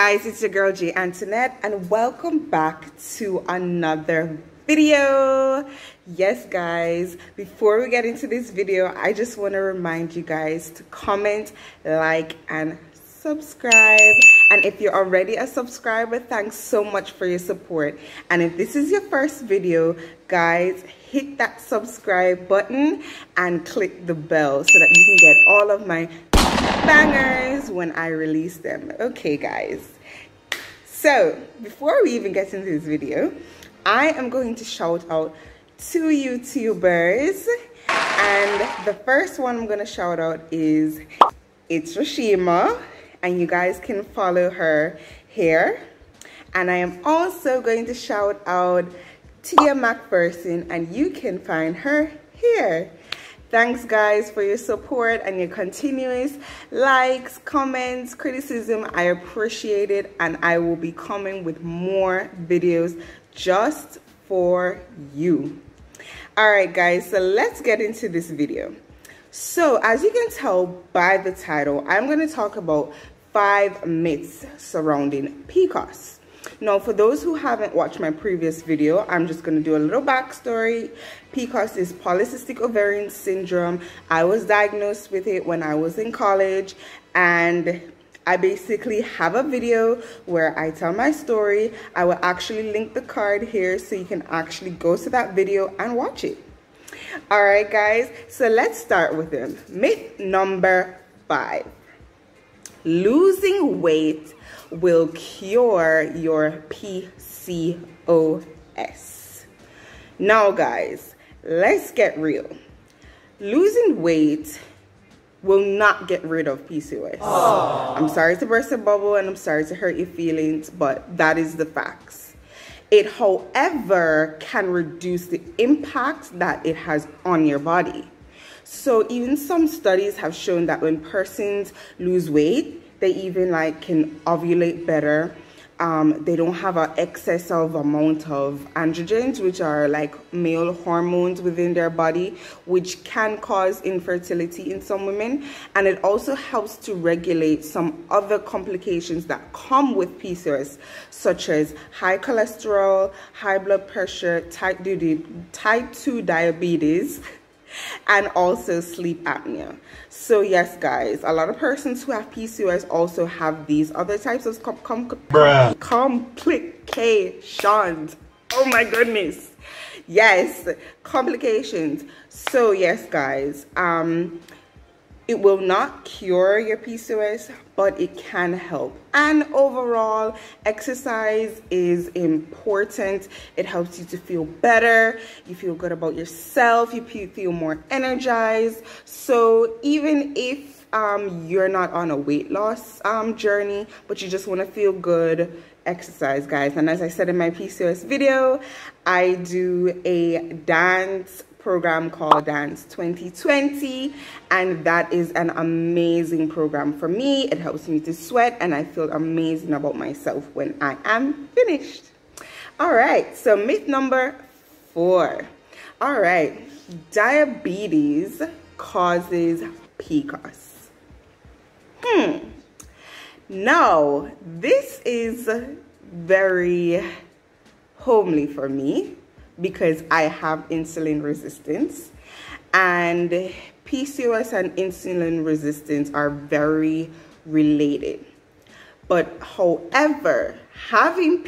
guys, it's your girl J Antoinette and welcome back to another video. Yes guys, before we get into this video, I just want to remind you guys to comment, like, and subscribe. And if you're already a subscriber, thanks so much for your support. And if this is your first video, guys, hit that subscribe button and click the bell so that you can get all of my bangers when I release them. Okay guys, so before we even get into this video, I am going to shout out two YouTubers, and the first one I'm going to shout out is it's Rishema, and you guys can follow her here. And I am also going to shout out Tiamac Pherson, and you can find her here. Thanks guys for your support and your continuous likes, comments, criticism. I appreciate it, and I will be coming with more videos just for you. All right guys, so let's get into this video. So as you can tell by the title, I'm going to talk about 5 myths surrounding Pcos. Now, for those who haven't watched my previous video, I'm just going to do a little backstory. Pcos is polycystic ovarian syndrome. I was diagnosed with it when I was in college, and I basically have a video where I tell my story. I will actually link the card here so you can actually go to that video and watch it. All right, guys, so let's start with them. Myth number 5. Losing weight will cure your PCOS. Now guys, let's get real. Losing weight will not get rid of PCOS. Aww. I'm sorry to burst a bubble and I'm sorry to hurt your feelings, but that is the facts. It, however, can reduce the impact that it has on your body. So even some studies have shown that when persons lose weight, they even can ovulate better. They don't have an excessive amount of androgens, which are like male hormones within their body, which can cause infertility in some women. And it also helps to regulate some other complications that come with PCOS, such as high cholesterol, high blood pressure, type 2 diabetes, and also sleep apnea. So yes guys, a lot of persons who have PCOS also have these other types of complications. Oh my goodness. Yes, complications. So yes guys, it will not cure your PCOS, but it can help. And overall, exercise is important. It helps you to feel better. You feel good about yourself. You feel more energized. So even if you're not on a weight loss journey, but you just want to feel good, exercise, guys. And as I said in my PCOS video, I do a dance program called Dance 2020, and that is an amazing program for me. It helps me to sweat, and I feel amazing about myself when I am finished. All right, so myth number 4. All right, diabetes causes PCOS. Now, this is very homely for me, because I have insulin resistance, and PCOS and insulin resistance are very related. But however, having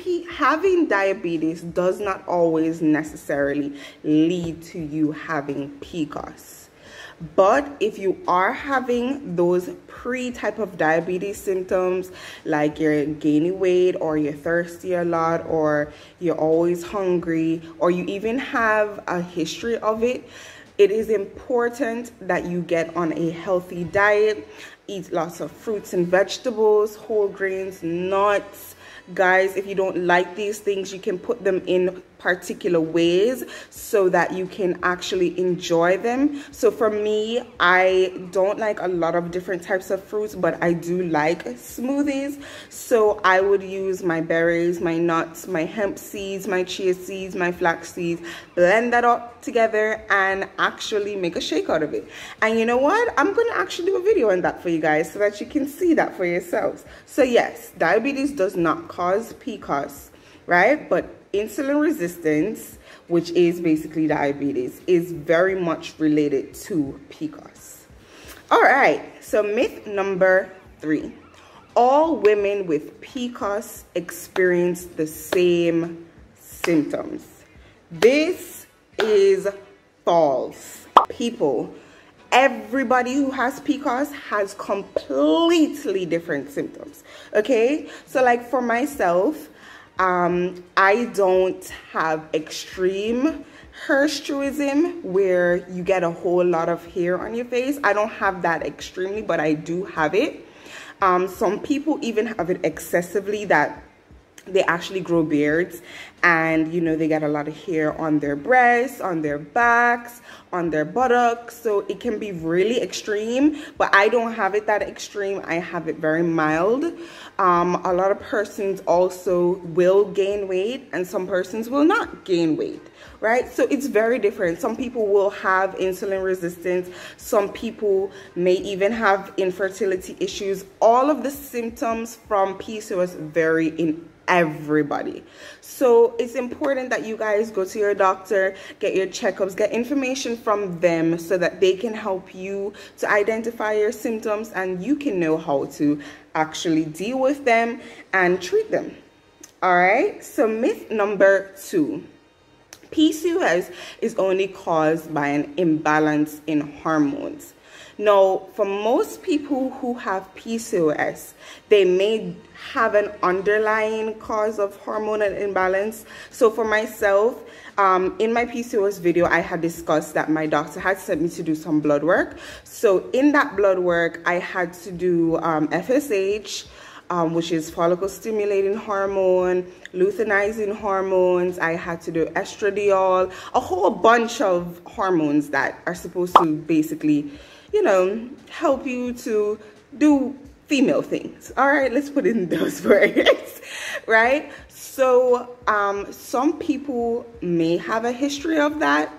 diabetes does not always necessarily lead to you having PCOS. But if you are having those pre-type of diabetes symptoms, like you're gaining weight, or you're thirsty a lot, or you're always hungry, or you even have a history of it, it is important that you get on a healthy diet. Eat lots of fruits and vegetables, whole grains, nuts, guys, if you don't like these things, you can put them in particular ways so that you can actually enjoy them. So for me, I don't like a lot of different types of fruits, but I do like smoothies. So I would use my berries, my nuts, my hemp seeds, my chia seeds, my flax seeds, blend that all together and actually make a shake out of it. And you know what? I'm going to actually do a video on that for you guys so that you can see that for yourselves. So yes, diabetes does not cause Pcos, right? But insulin resistance, which is basically diabetes, is very much related to Pcos. All right, so myth number 3. All women with Pcos experience the same symptoms. This is false. People, everybody who has Pcos has completely different symptoms, okay? So like for myself, I don't have extreme hirsutism where you get a whole lot of hair on your face. I don't have that extremely, but I do have it. Some people even have it excessively that they actually grow beards and, you know, they get a lot of hair on their breasts, on their backs, on their buttocks. So it can be really extreme, but I don't have it that extreme. I have it very mild. A lot of persons also will gain weight and some persons will not gain weight, right? So it's very different. Some people will have insulin resistance. Some people may even have infertility issues. All of the symptoms from PCOS vary in everybody. So it's important that you guys go to your doctor, get your checkups, get information from them so that they can help you to identify your symptoms and you can know how to actually deal with them and treat them. All right, so myth number 2. PCOS is only caused by an imbalance in hormones. Now, for most people who have PCOS, they may have an underlying cause of hormonal imbalance. So for myself, in my PCOS video, I had discussed that my doctor had sent me to do some blood work. So in that blood work, I had to do FSH, which is follicle stimulating hormone, luteinizing hormones. I had to do estradiol, a whole bunch of hormones that are supposed to basically, you know, help you to do female things. All right, let's put it in those words, right? So some people may have a history of that.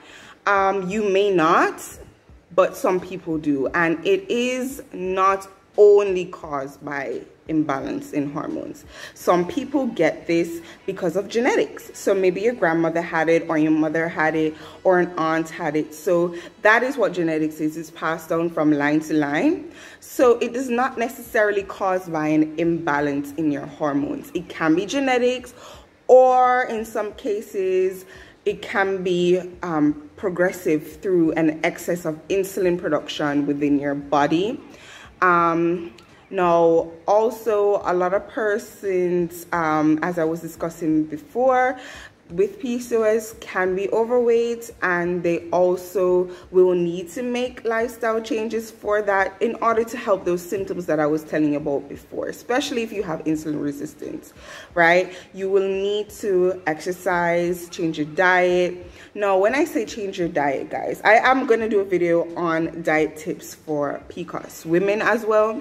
You may not, but some people do. And it is not only caused by imbalance in hormones. Some people get this because of genetics. So maybe your grandmother had it, or your mother had it, or an aunt had it. So that is what genetics is. It's passed down from line to line. So it is not necessarily caused by an imbalance in your hormones. It can be genetics, or in some cases, it can be progressive through an excess of insulin production within your body. Now, also, a lot of persons, as I was discussing before, with PCOS can be overweight, and they also will need to make lifestyle changes for that in order to help those symptoms that I was telling you about before, especially if you have insulin resistance, right? You will need to exercise, change your diet. Now, when I say change your diet, guys, I am going to do a video on diet tips for Pcos women as well.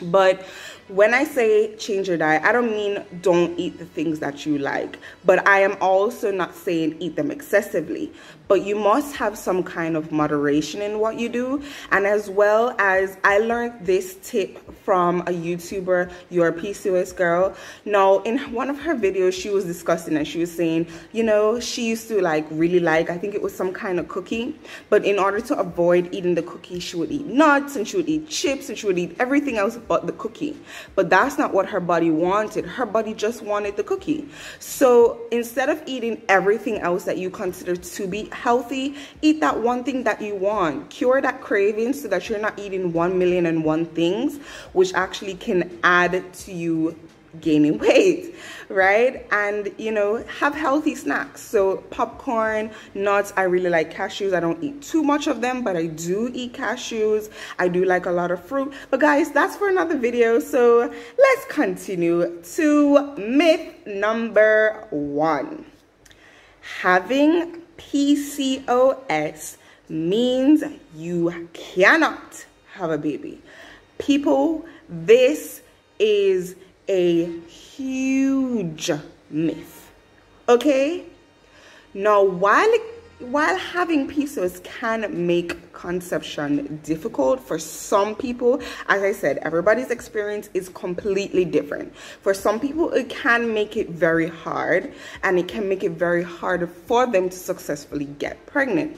But when I say change your diet, I don't mean don't eat the things that you like, but I am also not saying eat them excessively. But you must have some kind of moderation in what you do. And as well as, I learned this tip from a YouTuber, Your PCOS Girl. Now, in one of her videos, she was discussing and she was saying, you know, she used to really like, I think it was some kind of cookie. But in order to avoid eating the cookie, she would eat nuts and she would eat chips and she would eat everything else but the cookie. But that's not what her body wanted. Her body just wanted the cookie. So instead of eating everything else that you consider to be healthy, eat that one thing that you want. Cure that craving so that you're not eating 1,000,001 things, which actually can add to you gaining weight, right? And you know, have healthy snacks. So popcorn, nuts. I really like cashews. I don't eat too much of them, but I do eat cashews. I do like a lot of fruit. But guys, that's for another video. So let's continue to myth number 1. Having PCOS means you cannot have a baby. People, this is a huge myth. Okay? Now, while having PCOS can make conception difficult for some people, as I said, everybody's experience is completely different. For some people, it can make it very hard, and it can make it very hard for them to successfully get pregnant.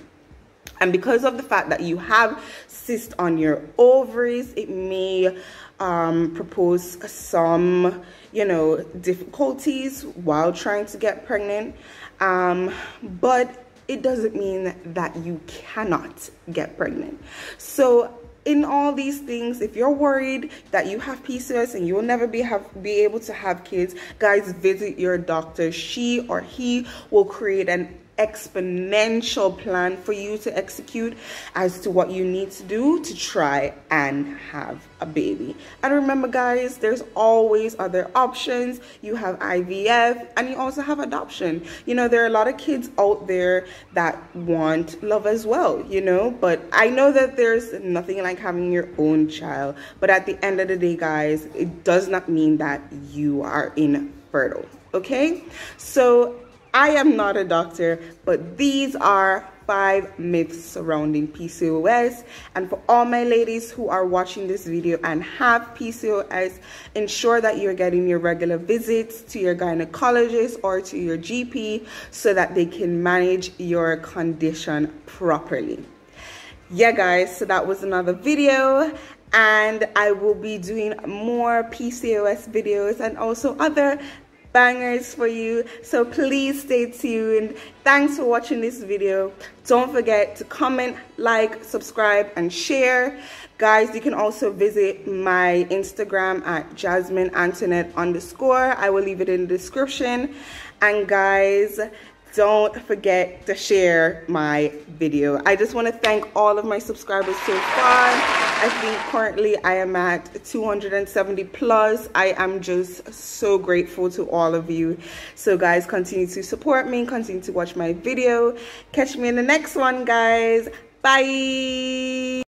And because of the fact that you have cysts on your ovaries, it may propose some, you know, difficulties while trying to get pregnant. But it doesn't mean that you cannot get pregnant. So in all these things, if you're worried that you have PCOS and you'll never be able to have kids, guys, visit your doctor. She or he will create an exponential plan for you to execute as to what you need to do to try and have a baby. And remember, guys, there's always other options. You have IVF and you also have adoption. You know, there are a lot of kids out there that want love as well, you know, but I know that there's nothing like having your own child. But at the end of the day, guys, it does not mean that you are infertile. Okay? So I am not a doctor, but these are 5 myths surrounding PCOS. And for all my ladies who are watching this video and have PCOS, ensure that you're getting your regular visits to your gynecologist or to your GP so that they can manage your condition properly. Yeah, guys, so that was another video. And I will be doing more PCOS videos and also other bangers for you, so please stay tuned. Thanks for watching this video. Don't forget to comment, like, subscribe, and share. Guys, you can also visit my Instagram at JasmineAntoinette_. I will leave it in the description. And guys, don't forget to share my video. I just want to thank all of my subscribers so far. I think currently I am at 270 plus. I am just so grateful to all of you. So guys, continue to support me, continue to watch my video. Catch me in the next one, guys. Bye.